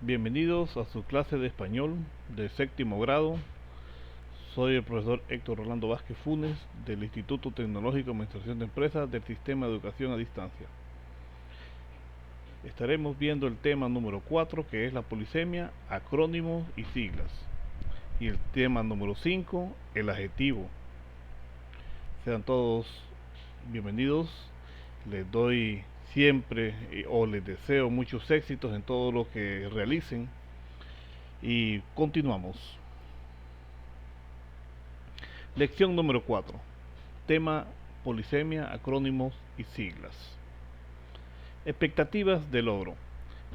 Bienvenidos a su clase de español de séptimo grado. Soy el profesor Héctor Rolando Vázquez Funes del Instituto Tecnológico de Administración de Empresas del Sistema de Educación a Distancia. Estaremos viendo el tema número 4, que es la polisemia, acrónimos y siglas. Y el tema número 5, el adjetivo. Sean todos bienvenidos. Les doy siempre o les deseo muchos éxitos en todo lo que realicen. Y continuamos. Lección número 4. Tema: polisemia, acrónimos y siglas. Expectativas de logro.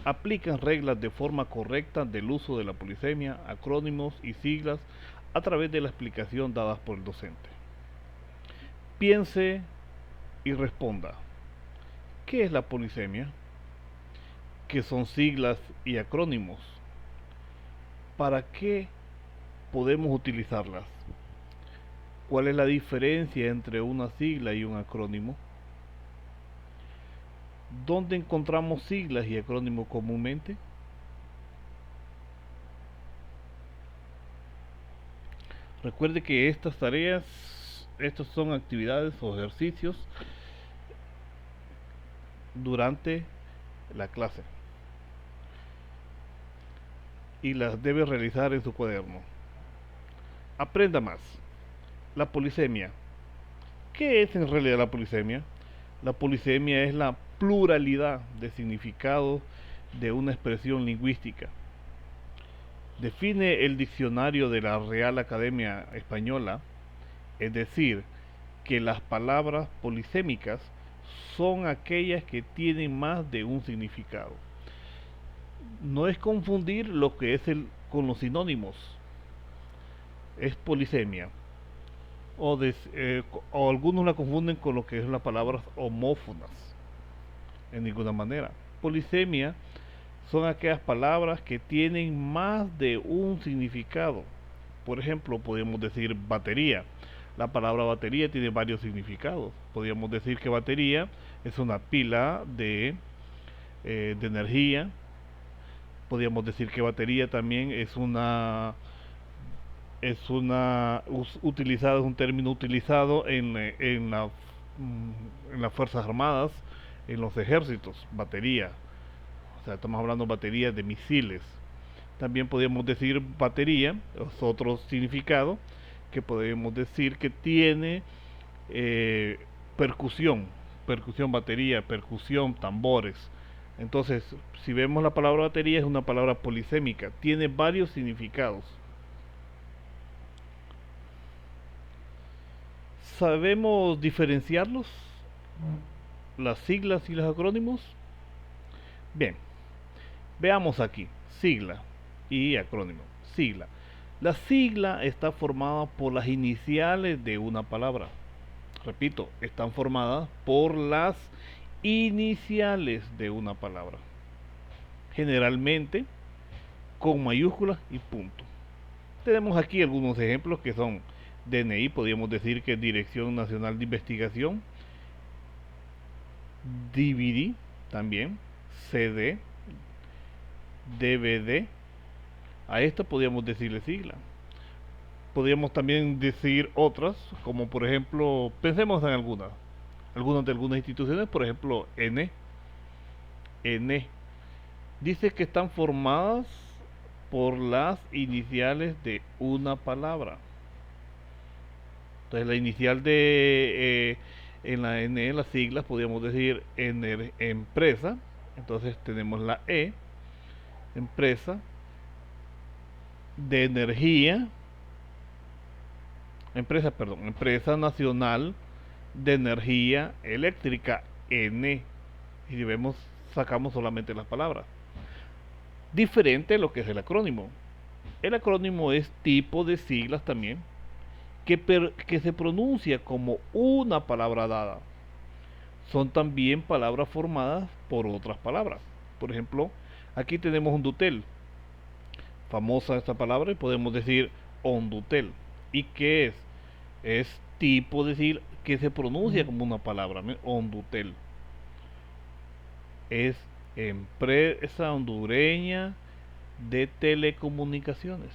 Aplican reglas de forma correcta del uso de la polisemia, acrónimos y siglas a través de la explicación dadas por el docente. Piense y responda. ¿Qué es la polisemia? ¿Qué son siglas y acrónimos? ¿Para qué podemos utilizarlas? ¿Cuál es la diferencia entre una sigla y un acrónimo? ¿Dónde encontramos siglas y acrónimos comúnmente? Recuerde que estas son actividades o ejercicios durante la clase y las debe realizar en su cuaderno. Aprenda más. La polisemia. ¿Qué es en realidad la polisemia? La polisemia es la pluralidad de significados de una expresión lingüística. Define el diccionario de la Real Academia Española, es decir, que las palabras polisémicas son aquellas que tienen más de un significado. No es confundir lo que es con los sinónimos. Es polisemia. O algunos la confunden con lo que es las palabras homófonas. En ninguna manera. Polisemia son aquellas palabras que tienen más de un significado. Por ejemplo, podemos decir batería. La palabra batería tiene varios significados. Podríamos decir que batería es una pila de energía. Podríamos decir que batería también es un término utilizado en las Fuerzas Armadas, en los ejércitos, batería. O sea, estamos hablando de baterías de misiles. También podríamos decir batería, es otro significado, que podemos decir que tiene eh, percusión, percusión batería, percusión, tambores. Entonces, si vemos la palabra batería, es una palabra polisémica, tiene varios significados. ¿Sabemos diferenciarlos? Las siglas y los acrónimos. Bien, veamos aquí, sigla y acrónimo. Sigla. La sigla está formada por las iniciales de una palabra. Repito, están formadas por las iniciales de una palabra. Generalmente con mayúsculas y punto. Tenemos aquí algunos ejemplos que son DNI, podríamos decir que es Dirección Nacional de Investigación, DVD también, CD, DVD. A esto podríamos decirle sigla. Podríamos también decir otras, como por ejemplo, pensemos en algunas de algunas instituciones, por ejemplo, N. Dice que están formadas por las iniciales de una palabra. Entonces la inicial en la N, las siglas, podríamos decir empresa. Entonces tenemos la E, empresa, de energía, empresa nacional de energía eléctrica, N. Y si vemos, sacamos solamente las palabras. Diferente a lo que es el acrónimo. El acrónimo es tipo de siglas también, que se pronuncia como una palabra dada. Son también palabras formadas por otras palabras. Por ejemplo, aquí tenemos un dutel, famosa esta palabra, y podemos decir ondutel. ¿Y qué es? Es tipo de decir que se pronuncia como una palabra, ondutel. Es empresa hondureña de telecomunicaciones,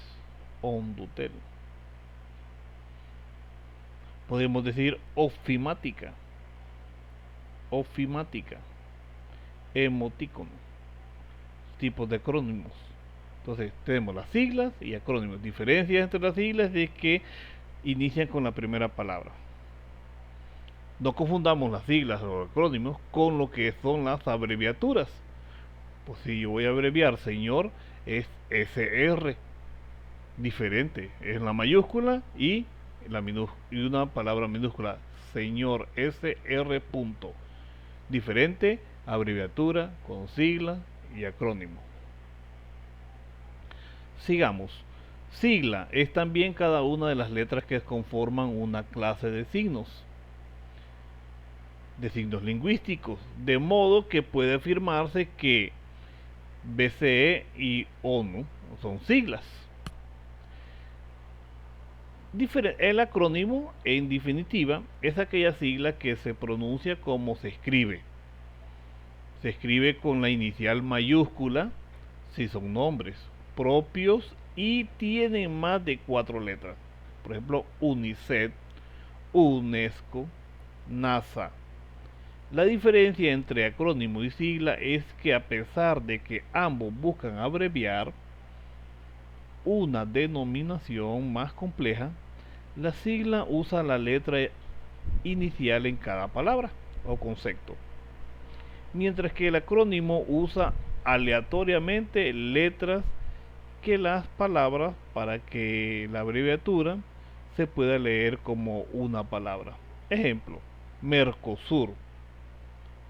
Ondutel. Podemos decir ofimática, ofimática, emoticono, tipos de acrónimos. Entonces tenemos las siglas y acrónimos. Diferencias entre las siglas es que inician con la primera palabra. No confundamos las siglas o acrónimos con lo que son las abreviaturas. Pues si yo voy a abreviar señor, es SR, diferente, es la mayúscula y y una palabra minúscula, señor SR punto. Diferente, abreviatura con sigla y acrónimo. Sigamos. Sigla es también cada una de las letras que conforman una clase de signos lingüísticos, de modo que puede afirmarse que BCE y ONU son siglas. El acrónimo, en definitiva, es aquella sigla que se pronuncia como se escribe. Se escribe con la inicial mayúscula si son nombres propios y tienen más de 4 letras. Por ejemplo, UNICEF, UNESCO, NASA. La diferencia entre acrónimo y sigla es que a pesar de que ambos buscan abreviar una denominación más compleja, la sigla usa la letra inicial en cada palabra o concepto, mientras que el acrónimo usa aleatoriamente letras que las palabras para que la abreviatura se pueda leer como una palabra. Ejemplo, Mercosur.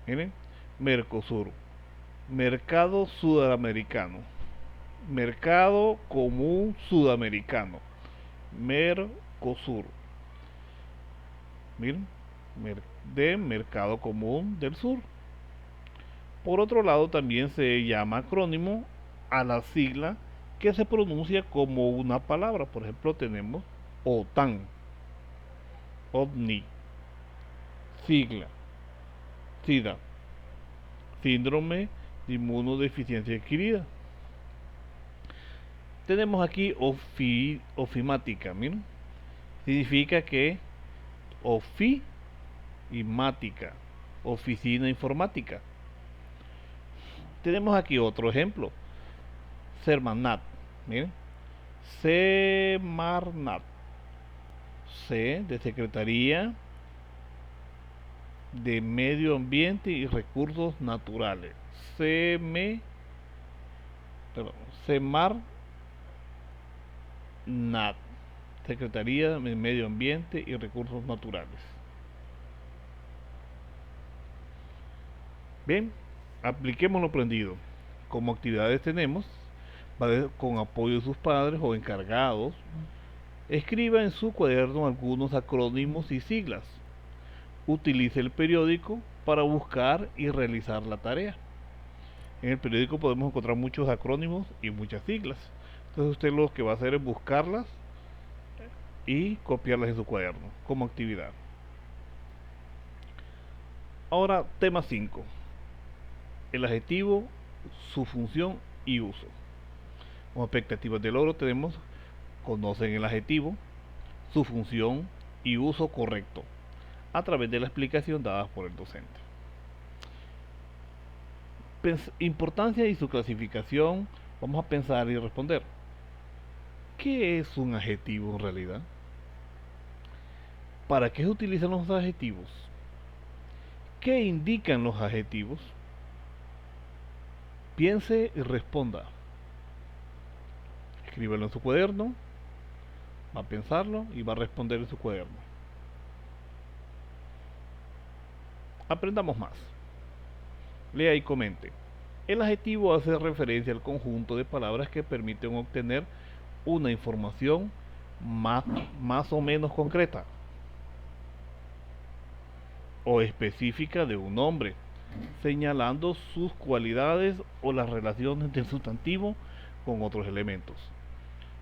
Miren, Mercosur, Mercado Sudamericano, Mercado Común Sudamericano, Mercosur. Miren, de Mercado Común del Sur. Por otro lado, también se llama acrónimo a la sigla que se pronuncia como una palabra. Por ejemplo, tenemos OTAN, OVNI, sigla, SIDA, síndrome de inmunodeficiencia adquirida. Tenemos aquí ofimática, miren, significa que ofimática, oficina informática. Tenemos aquí otro ejemplo, Semarnat, miren, Semarnat, C de Secretaría de Medio Ambiente y Recursos Naturales, Semarnat, Secretaría de Medio Ambiente y Recursos Naturales. Bien, apliquemos lo aprendido. Como actividades tenemos, con apoyo de sus padres o encargados, escriba en su cuaderno algunos acrónimos y siglas. Utilice el periódico para buscar y realizar la tarea. En el periódico podemos encontrar muchos acrónimos y muchas siglas. Entonces usted lo que va a hacer es buscarlas y copiarlas en su cuaderno como actividad. Ahora, tema 5. El adjetivo, su función y uso. Como expectativas de logro tenemos, conocen el adjetivo, su función y uso correcto, a través de la explicación dada por el docente. Importancia y su clasificación, vamos a pensar y responder. ¿Qué es un adjetivo en realidad? ¿Para qué se utilizan los adjetivos? ¿Qué indican los adjetivos? Piense y responda. Escríbelo en su cuaderno, va a pensarlo y va a responder en su cuaderno. Aprendamos más. Lea y comente. El adjetivo hace referencia al conjunto de palabras que permiten obtener una información más o menos concreta o específica de un nombre, señalando sus cualidades o las relaciones del sustantivo con otros elementos.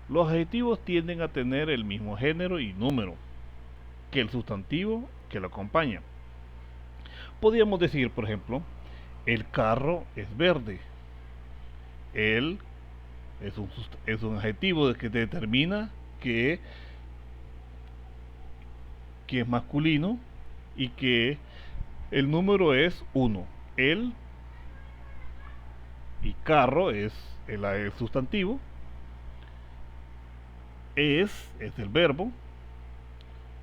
Los adjetivos tienden a tener el mismo género y número que el sustantivo que lo acompaña. Podríamos decir, por ejemplo, el carro es verde, el Es un adjetivo que determina que, que es masculino y que el número es 1. El y carro es el sustantivo, es el verbo,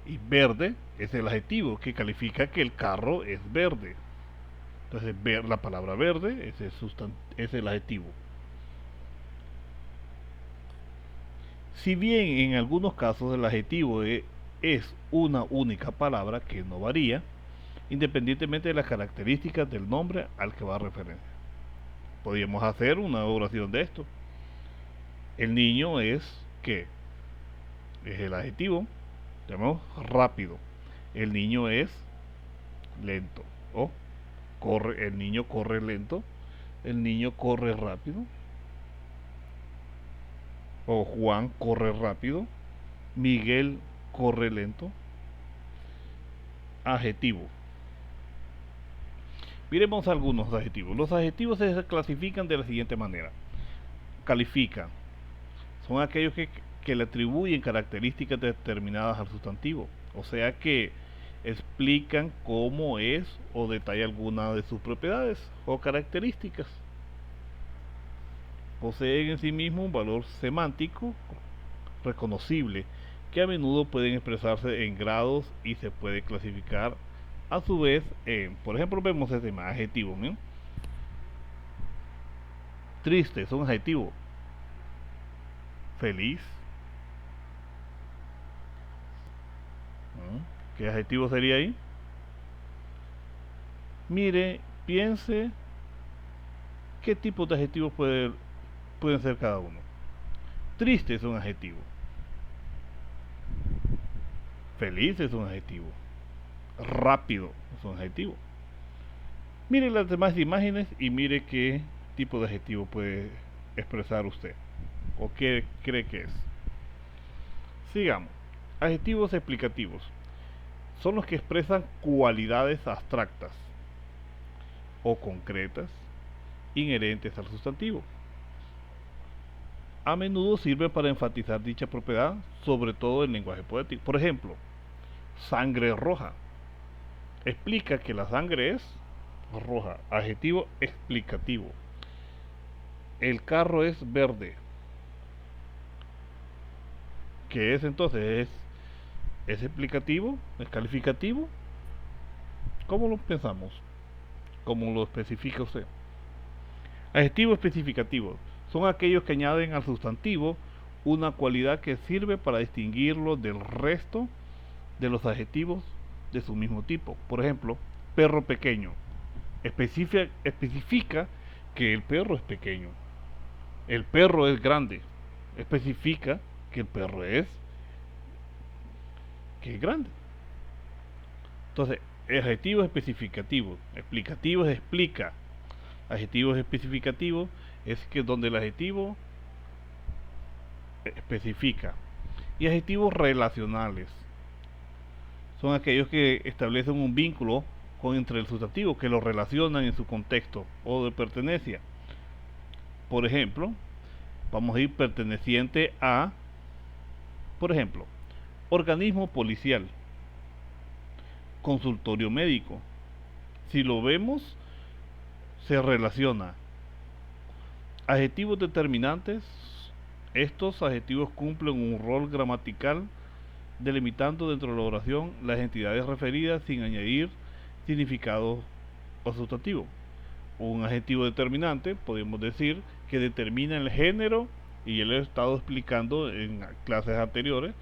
y verde es el adjetivo que califica que el carro es verde. Entonces, la palabra verde es el adjetivo. Si bien en algunos casos el adjetivo es una única palabra que no varía, independientemente de las características del nombre al que va a referencia. Podríamos hacer una oración de esto. El niño es ¿qué? Es el adjetivo. Llamamos rápido. El niño es lento. O corre, el niño corre lento. El niño corre rápido. O Juan corre rápido. Miguel corre lento. Adjetivo. Miremos algunos adjetivos. Los adjetivos se clasifican de la siguiente manera. Califican. Son aquellos que le atribuyen características determinadas al sustantivo. O sea que explican cómo es o detalla alguna de sus propiedades o características. Poseen en sí mismo un valor semántico reconocible que a menudo pueden expresarse en grados y se puede clasificar a su vez en, por ejemplo, vemos este adjetivo, ¿no? Triste es un adjetivo. Feliz, ¿no? ¿Qué adjetivo sería ahí? Mire, piense qué tipo de adjetivos pueden ser cada uno. Triste es un adjetivo. Feliz es un adjetivo. Rápido es un adjetivo. Mire las demás imágenes y mire qué tipo de adjetivo puede expresar usted o qué cree que es. Sigamos. Adjetivos explicativos son los que expresan cualidades abstractas o concretas inherentes al sustantivo. A menudo sirven para enfatizar dicha propiedad, sobre todo en lenguaje poético. Por ejemplo, sangre roja. Explica que la sangre es roja. Adjetivo explicativo. El carro es verde. ¿Qué es entonces? ¿Es explicativo? ¿Es calificativo? ¿Cómo lo pensamos? ¿Cómo lo especifica usted? Adjetivos especificativos son aquellos que añaden al sustantivo una cualidad que sirve para distinguirlo del resto de los adjetivos de su mismo tipo. Por ejemplo, perro pequeño. Especifica que el perro es pequeño. El perro es grande. Especifica que el perro es grande. Entonces, adjetivos especificativos. Explicativos explica. Adjetivos especificativos es que donde el adjetivo especifica. Y adjetivos relacionales son aquellos que establecen un vínculo entre el sustantivo, que lo relacionan en su contexto o de pertenencia. Por ejemplo, vamos a ir perteneciente a, por ejemplo, organismo policial, consultorio médico. Si lo vemos, se relaciona. Adjetivos determinantes. Estos adjetivos cumplen un rol gramatical delimitando dentro de la oración las entidades referidas sin añadir significado o sustantivo. Un adjetivo determinante, podemos decir, que determina el género, y ya lo he estado explicando en clases anteriores,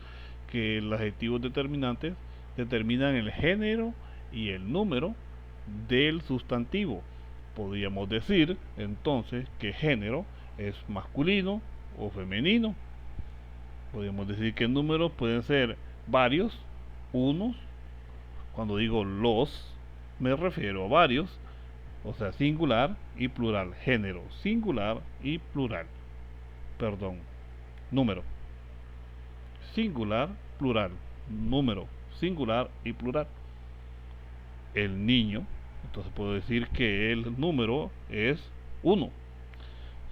que los adjetivos determinantes determinan el género y el número del sustantivo. Podríamos decir entonces que género es masculino o femenino. Podríamos decir que números pueden ser varios, unos. Cuando digo los, me refiero a varios, o sea, singular y plural. Género, singular y plural. Perdón, número. Singular, plural. Número, singular y plural. El niño, entonces puedo decir que el número es 1.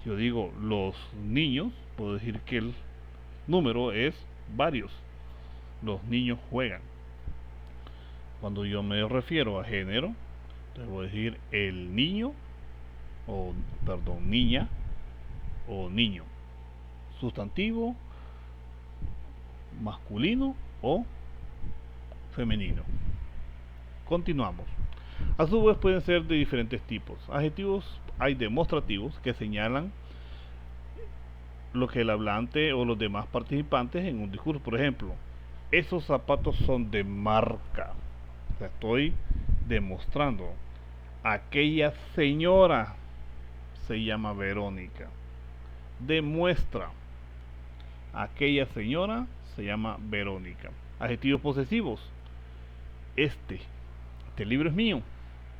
Si yo digo los niños, puedo decir que el número es varios. Los niños juegan. Cuando yo me refiero a género, debo decir el niño, o perdón, niña o niño. Sustantivo, masculino o femenino. Continuamos. A su vez pueden ser de diferentes tipos. Adjetivos hay demostrativos que señalan lo que el hablante o los demás participantes en un discurso. Por ejemplo, esos zapatos son de marca. O sea, estoy demostrando. Aquella señora se llama Verónica. Demuestra. Aquella señora se llama Verónica. Adjetivos posesivos. Este libro es mío.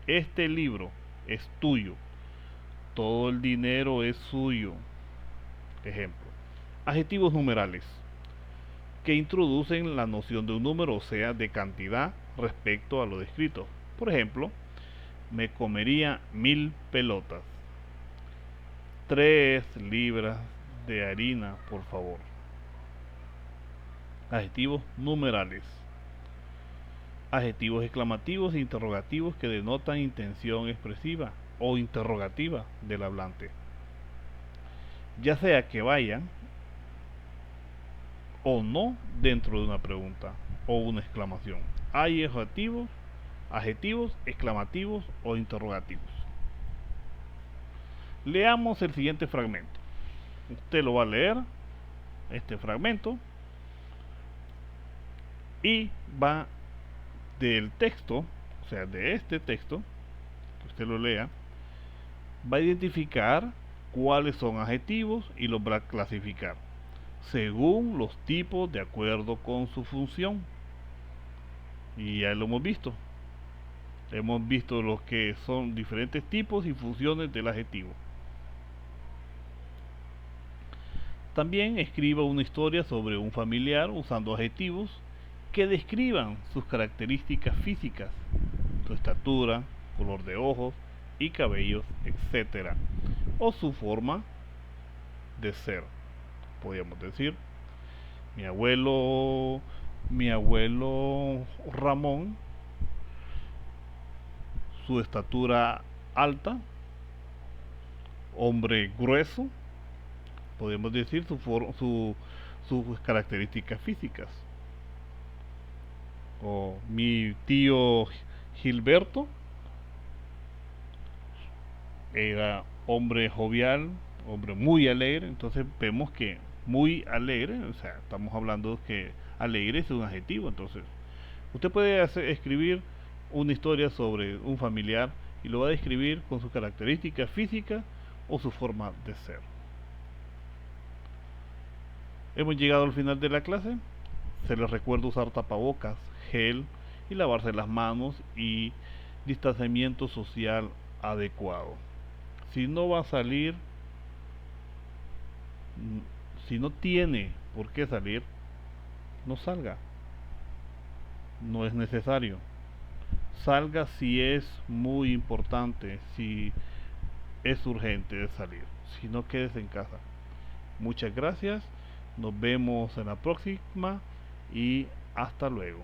Este libro es tuyo. Todo el dinero es suyo. Ejemplo. Adjetivos numerales que introducen la noción de un número, o sea, de cantidad respecto a lo descrito. Por ejemplo, me comería 1000 pelotas. 3 libras de harina, por favor. Adjetivos numerales. Adjetivos exclamativos e interrogativos que denotan intención expresiva o interrogativa del hablante, ya sea que vayan o no dentro de una pregunta o una exclamación. Hay adjetivos exclamativos o interrogativos. Leamos el siguiente fragmento. Usted lo va a leer, este fragmento, y va del texto, o sea, de este texto, que usted lo lea, va a identificar cuáles son adjetivos y los va a clasificar según los tipos de acuerdo con su función. Y ya lo hemos visto. Hemos visto los que son diferentes tipos y funciones del adjetivo. También escriba una historia sobre un familiar usando adjetivos que describan sus características físicas, su estatura, color de ojos y cabellos, etc. O su forma de ser. Podríamos decir, mi abuelo Ramón, su estatura alta, hombre grueso, podemos decir sus características físicas. O mi tío Gilberto era hombre jovial, hombre muy alegre. Entonces vemos que muy alegre, o sea, estamos hablando que alegre es un adjetivo. Entonces usted puede escribir una historia sobre un familiar y lo va a describir con sus características físicas o su forma de ser. Hemos llegado al final de la clase. Se les recuerda usar tapabocas, gel y lavarse las manos y distanciamiento social adecuado. Si no va a salir, si no tiene por qué salir, no salga. No es necesario. Salga si es muy importante, si es urgente de salir. Si no, quédese en casa. Muchas gracias. Nos vemos en la próxima y hasta luego.